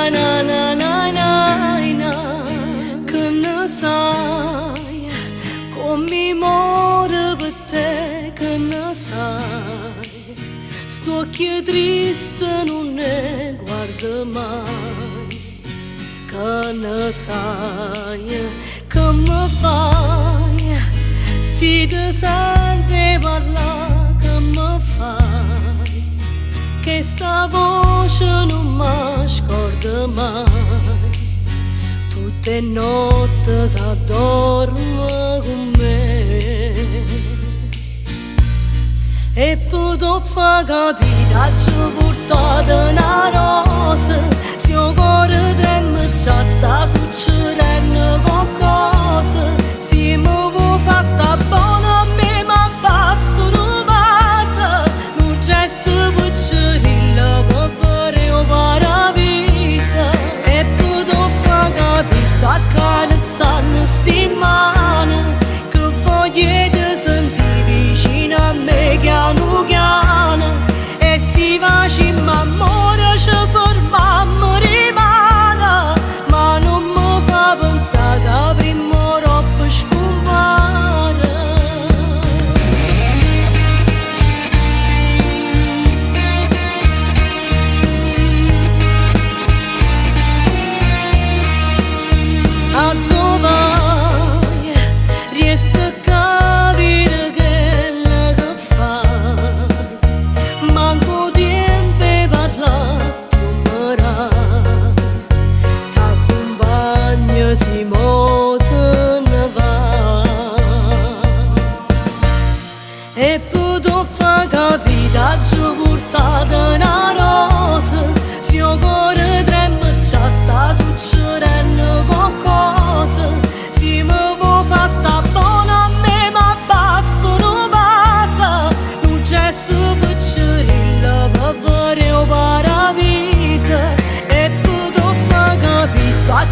na na na na na, che ne sai, come mi muore per te, che ne sai, sto occhio triste non ne guarda mai, che ne sai, che mi fai, si ti sente parlare, che mi fai, che sta voce non mi scorda mai, tutte notti s'addorme con me. E potrò far capire ci portate una rosa, se il cuore trema già sta succedendo qualcosa, se mi vuoi far sta buona a me ma basta una base, un gesto piccerino per fare un paradiso. E potrò far capire sta carezzando sti mani, che voglio sentire vicino a me piano piano, e si face ma amore ci fermammo rimane, ma non mi fa pensare che prima o dopo scompare. A dove vai? Riesco a capire quello che fai, manco tempo per parlare, tu mi dai, t'accompagno si muove ne va. E potrò far capire ci portate una rosa, se il cuore trema già sta succedendo qualcosa, se mi vuoi far sta buona a me ma basta una base, un gesto piccerino per fare un paradiso. E potrò far capire sta